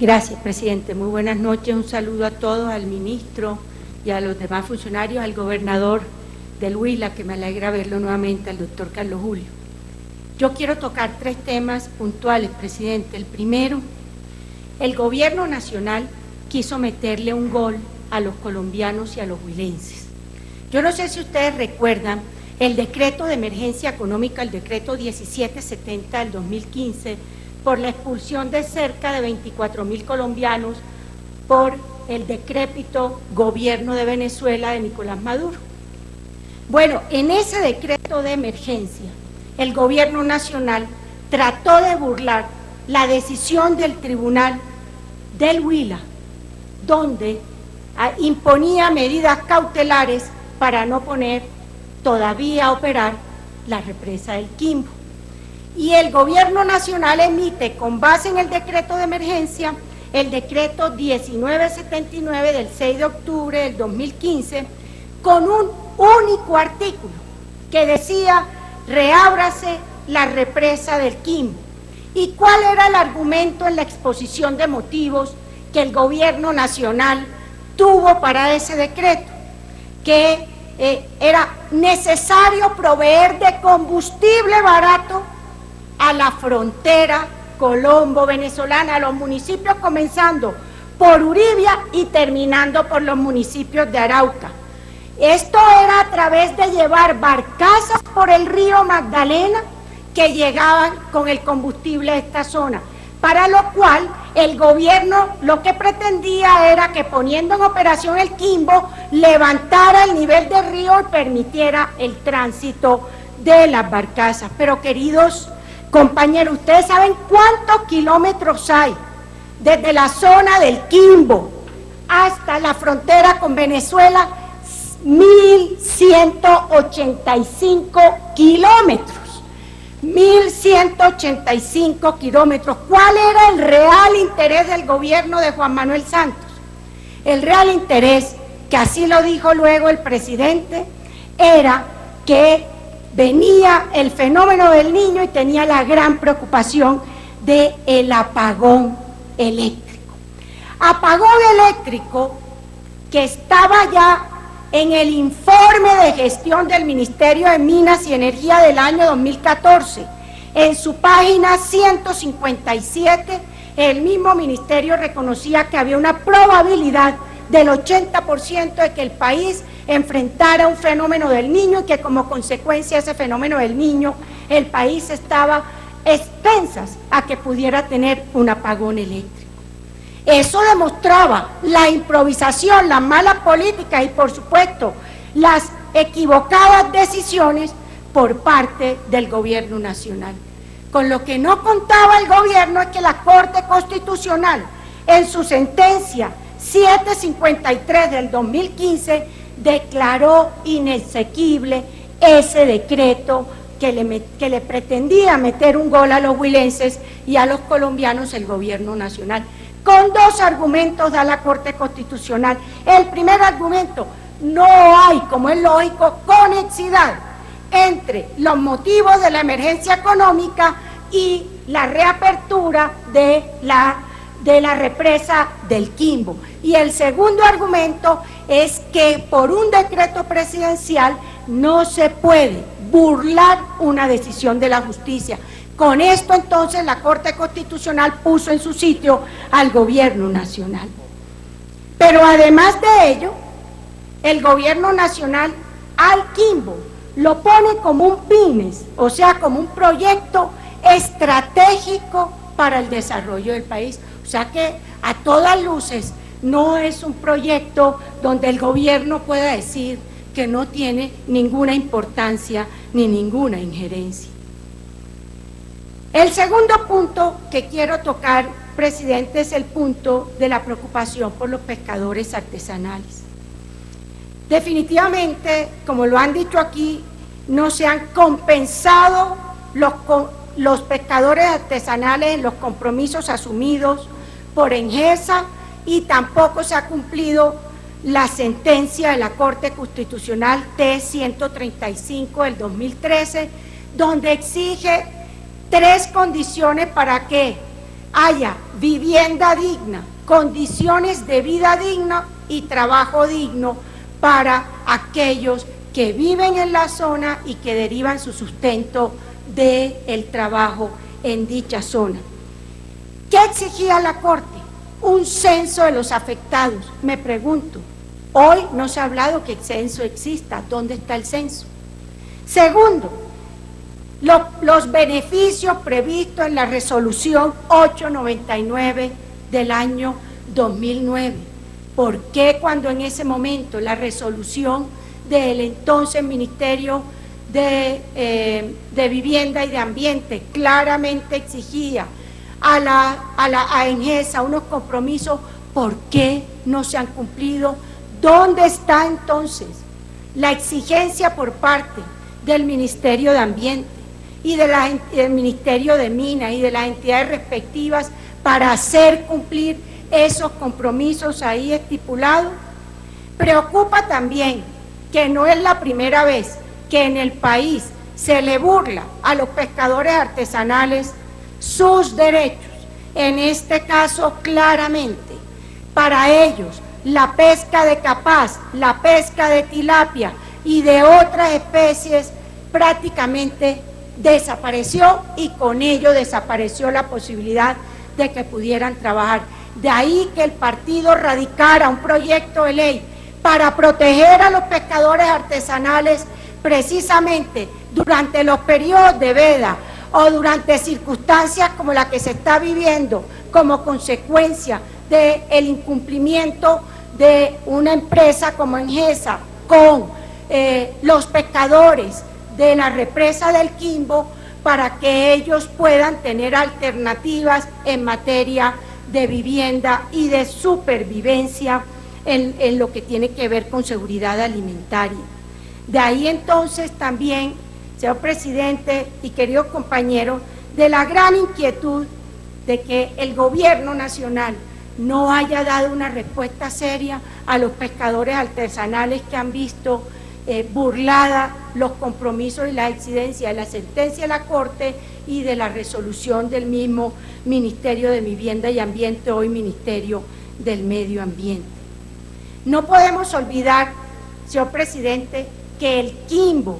Gracias, presidente. Muy buenas noches. Un saludo a todos, al ministro y a los demás funcionarios, al gobernador del Huila, que me alegra verlo nuevamente, al doctor Carlos Julio. Yo quiero tocar tres temas puntuales, presidente. El primero, el gobierno nacional quiso meterle un gol a los colombianos y a los huilenses. Yo no sé si ustedes recuerdan el decreto de emergencia económica, el decreto 1770 del 2015, por la expulsión de cerca de 24.000 colombianos por el decrépito gobierno de Venezuela de Nicolás Maduro. Bueno, en ese decreto de emergencia, el gobierno nacional trató de burlar la decisión del tribunal del Huila, donde imponía medidas cautelares para no poner todavía a operar la represa del Quimbo. Y el gobierno nacional emite, con base en el decreto de emergencia, el decreto 1979 del 6 de octubre del 2015, con un único artículo que decía: reábrase la represa del Quimbo. ¿Y cuál era el argumento en la exposición de motivos que el gobierno nacional tuvo para ese decreto? Que era necesario proveer de combustible barato a la frontera colombo-venezolana, a los municipios comenzando por Uribia y terminando por los municipios de Arauca. Esto era a través de llevar barcazas por el río Magdalena que llegaban con el combustible a esta zona, para lo cual el gobierno lo que pretendía era que, poniendo en operación el Quimbo, levantara el nivel del río y permitiera el tránsito de las barcazas. Pero, queridos compañeros, ¿ustedes saben cuántos kilómetros hay desde la zona del Quimbo hasta la frontera con Venezuela? 1.185 kilómetros. 1.185 kilómetros. ¿Cuál era el real interés del gobierno de Juan Manuel Santos? El real interés, que así lo dijo luego el presidente, era que venía el fenómeno del Niño y tenía la gran preocupación del apagón eléctrico. Apagón eléctrico que estaba ya en el informe de gestión del Ministerio de Minas y Energía del año 2014. En su página 157, el mismo ministerio reconocía que había una probabilidad del 80% de que el país enfrentara un fenómeno del Niño y que como consecuencia de ese fenómeno del Niño, el país estaba expensas a que pudiera tener un apagón eléctrico. Eso demostraba la improvisación, la mala política y, por supuesto, las equivocadas decisiones por parte del gobierno nacional. Con lo que no contaba el gobierno es que la Corte Constitucional, en su sentencia 753 del 2015, declaró inexequible ese decreto que le pretendía meter un gol a los huilenses y a los colombianos el gobierno nacional. Con dos argumentos da la Corte Constitucional. El primer argumento: no hay, como es lógico, conexidad entre los motivos de la emergencia económica y la reapertura de la represa del Quimbo. Y el segundo argumento es que por un decreto presidencial no se puede burlar una decisión de la justicia. Con esto entonces la Corte Constitucional puso en su sitio al gobierno nacional. Pero además de ello, el gobierno nacional al Quimbo lo pone como un PYMES, o sea, como un proyecto estratégico para el desarrollo del país. O sea que a todas luces no es un proyecto donde el gobierno pueda decir que no tiene ninguna importancia ni ninguna injerencia. El segundo punto que quiero tocar, presidente, es el punto de la preocupación por los pescadores artesanales. Definitivamente, como lo han dicho aquí, no se han compensado los pescadores artesanales en los compromisos asumidos por ENGESA y tampoco se ha cumplido la sentencia de la Corte Constitucional T-135 del 2013, donde exige tres condiciones para que haya vivienda digna, condiciones de vida digna y trabajo digno para aquellos que viven en la zona y que derivan su sustento del trabajo en dicha zona. ¿Qué exigía la Corte? Un censo de los afectados. Me pregunto, hoy no se ha hablado que el censo exista. ¿Dónde está el censo? Segundo, los beneficios previstos en la resolución 899 del año 2009. ¿Por qué cuando en ese momento la resolución del entonces Ministerio de Vivienda y de Ambiente claramente exigía a ENGESA unos compromisos, ¿por qué no se han cumplido? ¿Dónde está entonces la exigencia por parte del Ministerio de Ambiente y del Ministerio de Minas y de las entidades respectivas para hacer cumplir esos compromisos ahí estipulados? Preocupa también que no es la primera vez que en el país se le burla a los pescadores artesanales sus derechos. En este caso, claramente, para ellos, la pesca de capaz, la pesca de tilapia y de otras especies prácticamente desapareció, y con ello desapareció la posibilidad de que pudieran trabajar. De ahí que el partido radicara un proyecto de ley para proteger a los pescadores artesanales precisamente durante los periodos de veda o durante circunstancias como la que se está viviendo como consecuencia del incumplimiento de una empresa como ENGESA con los pescadores de la represa del Quimbo, para que ellos puedan tener alternativas en materia de vivienda y de supervivencia en lo que tiene que ver con seguridad alimentaria. De ahí entonces también, señor presidente y queridos compañeros, de la gran inquietud de que el gobierno nacional no haya dado una respuesta seria a los pescadores artesanales que han visto burlada los compromisos y la exigencia de la sentencia de la Corte y de la resolución del mismo Ministerio de Vivienda y Ambiente, hoy Ministerio del Medio Ambiente. No podemos olvidar, señor presidente, que el Quimbo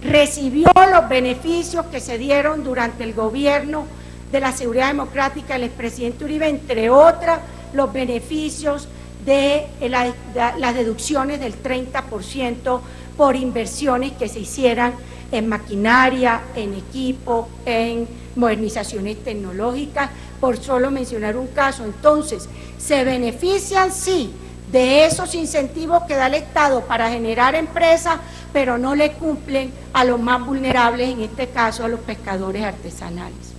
recibió los beneficios que se dieron durante el gobierno de la Seguridad Democrática del expresidente Uribe, entre otras, los beneficios de las deducciones del 30% por inversiones que se hicieran en maquinaria, en equipo, en modernizaciones tecnológicas, por solo mencionar un caso. Entonces, se benefician, sí, de esos incentivos que da el Estado para generar empresas, pero no le cumplen a los más vulnerables, en este caso a los pescadores artesanales.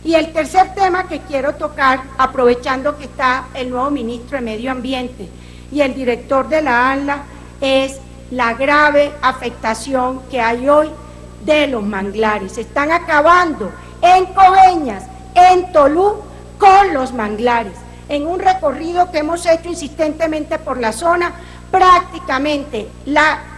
Y el tercer tema que quiero tocar, aprovechando que está el nuevo ministro de Medio Ambiente y el director de la ANLA, es la grave afectación que hay hoy de los manglares. Se están acabando en Coveñas, en Tolú, con los manglares. En un recorrido que hemos hecho insistentemente por la zona, prácticamente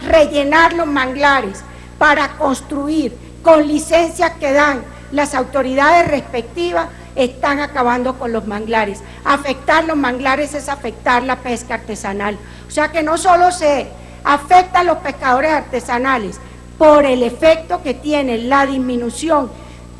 rellenar los manglares para construir con licencias que dan las autoridades respectivas, están acabando con los manglares. Afectar los manglares es afectar la pesca artesanal. O sea que no solo se afectan los pescadores artesanales por el efecto que tiene la disminución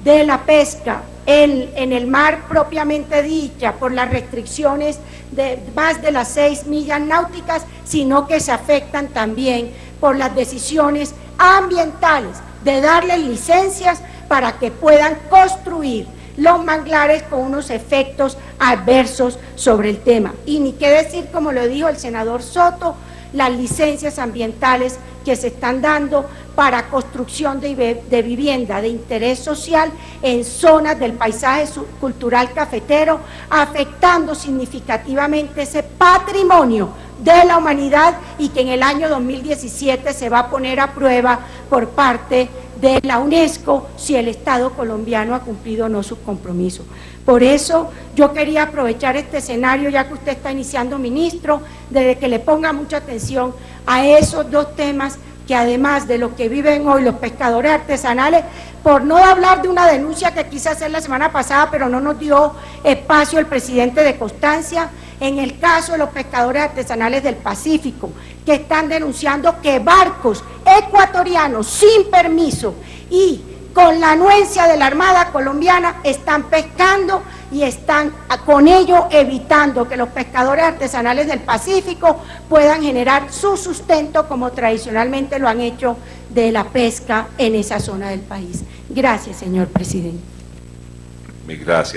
de la pesca en el mar propiamente dicha, por las restricciones de más de las 6 millas náuticas, sino que se afectan también por las decisiones ambientales de darles licencias para que puedan construir los manglares con unos efectos adversos sobre el tema. Y ni qué decir, como lo dijo el senador Soto, las licencias ambientales que se están dando para construcción de vivienda de interés social en zonas del paisaje cultural cafetero, afectando significativamente ese patrimonio de la humanidad, y que en el año 2017 se va a poner a prueba por parte de la UNESCO si el Estado colombiano ha cumplido o no sus compromisos. Por eso yo quería aprovechar este escenario, ya que usted está iniciando, ministro, de que le ponga mucha atención a esos dos temas que además de lo que viven hoy los pescadores artesanales, por no hablar de una denuncia que quise hacer la semana pasada, pero no nos dio espacio el presidente de Constancia, en el caso de los pescadores artesanales del Pacífico, que están denunciando que barcos ecuatorianos sin permiso y con la anuencia de la Armada colombiana están pescando y están con ello evitando que los pescadores artesanales del Pacífico puedan generar su sustento como tradicionalmente lo han hecho de la pesca en esa zona del país. Gracias, señor presidente. Mil gracias.